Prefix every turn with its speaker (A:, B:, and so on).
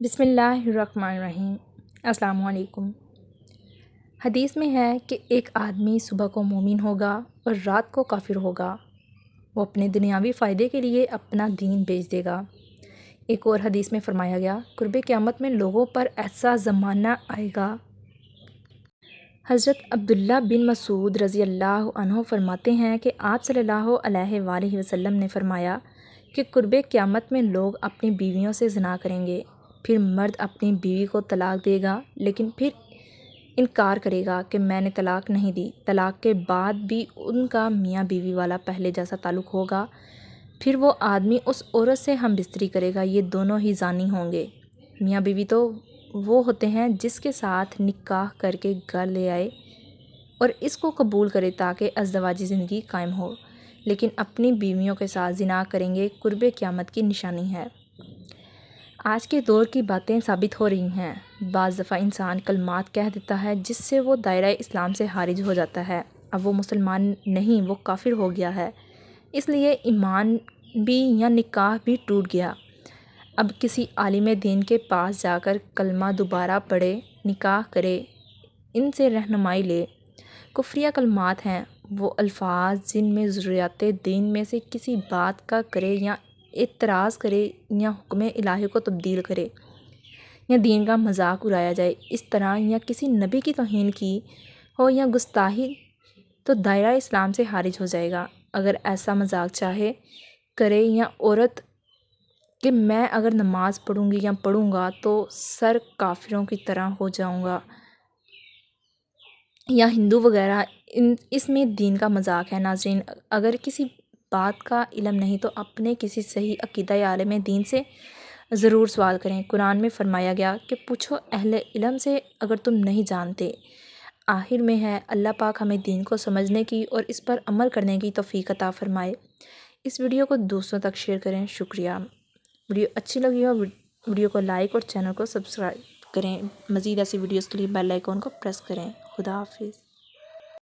A: بسم اللہ الرحمن الرحیم۔ السلام علیکم۔ حدیث میں ہے کہ ایک آدمی صبح کو مومن ہوگا اور رات کو کافر ہوگا۔ وہ اپنے دنیاوی فائدے کے لیے اپنا دین بیچ دے گا۔ ایک اور حدیث میں فرمایا گیا، قرب قیامت میں لوگوں پر ایسا زمانہ آئے گا۔ حضرت عبداللہ بن مسعود رضی اللہ عنہ فرماتے ہیں کہ آپ صلی اللہ علیہ وآلہ وسلم نے فرمایا کہ قرب قیامت میں لوگ اپنی بیویوں سے زنا کریں گے۔ پھر مرد اپنی بیوی کو طلاق دے گا، لیکن پھر انکار کرے گا کہ میں نے طلاق نہیں دی۔ طلاق کے بعد بھی ان کا میاں بیوی والا پہلے جیسا تعلق ہوگا۔ پھر وہ آدمی اس عورت سے ہم بستری کرے گا، یہ دونوں ہی زانی ہوں گے۔ میاں بیوی تو وہ ہوتے ہیں جس کے ساتھ نکاح کر کے گھر لے آئے اور اس کو قبول کرے تاکہ ازدواجی زندگی قائم ہو، لیکن اپنی بیویوں کے ساتھ زنا کریں گے، قرب قیامت کی نشانی ہے۔ آج کے دور کی باتیں ثابت ہو رہی ہیں۔ بعض دفعہ انسان کلمات کہہ دیتا ہے جس سے وہ دائرہ اسلام سے خارج ہو جاتا ہے۔ اب وہ مسلمان نہیں، وہ کافر ہو گیا ہے، اس لیے ایمان بھی یا نکاح بھی ٹوٹ گیا۔ اب کسی عالم دین کے پاس جا کر کلمہ دوبارہ پڑھے، نکاح کرے، ان سے رہنمائی لے۔ کفریہ کلمات ہیں وہ الفاظ جن میں ضروریات دین میں سے کسی بات کا کرے یا اعتراض کرے یا حکم الہی کو تبدیل کرے یا دین کا مذاق اڑایا جائے اس طرح، یا کسی نبی کی توہین کی ہو یا گستاخی، تو دائرہ اسلام سے خارج ہو جائے گا۔ اگر ایسا مذاق چاہے کرے یا عورت کہ میں اگر نماز پڑھوں گی یا پڑھوں گا تو سر کافروں کی طرح ہو جاؤں گا، یا ہندو وغیرہ، اس میں دین کا مذاق ہے۔ ناظرین، اگر کسی بات کا علم نہیں تو اپنے کسی صحیح عقیدہ یا عالم دین سے ضرور سوال کریں۔ قرآن میں فرمایا گیا کہ پوچھو اہل علم سے اگر تم نہیں جانتے۔ آخر میں ہے، اللہ پاک ہمیں دین کو سمجھنے کی اور اس پر عمل کرنے کی توفیق عطا فرمائے۔ اس ویڈیو کو دوسروں تک شیئر کریں۔ شکریہ۔ ویڈیو اچھی لگی ہو ویڈیو کو لائک اور چینل کو سبسکرائب کریں۔ مزید ایسی ویڈیوز کے لیے بیل آئیکن کو پریس کریں۔ خدا حافظ۔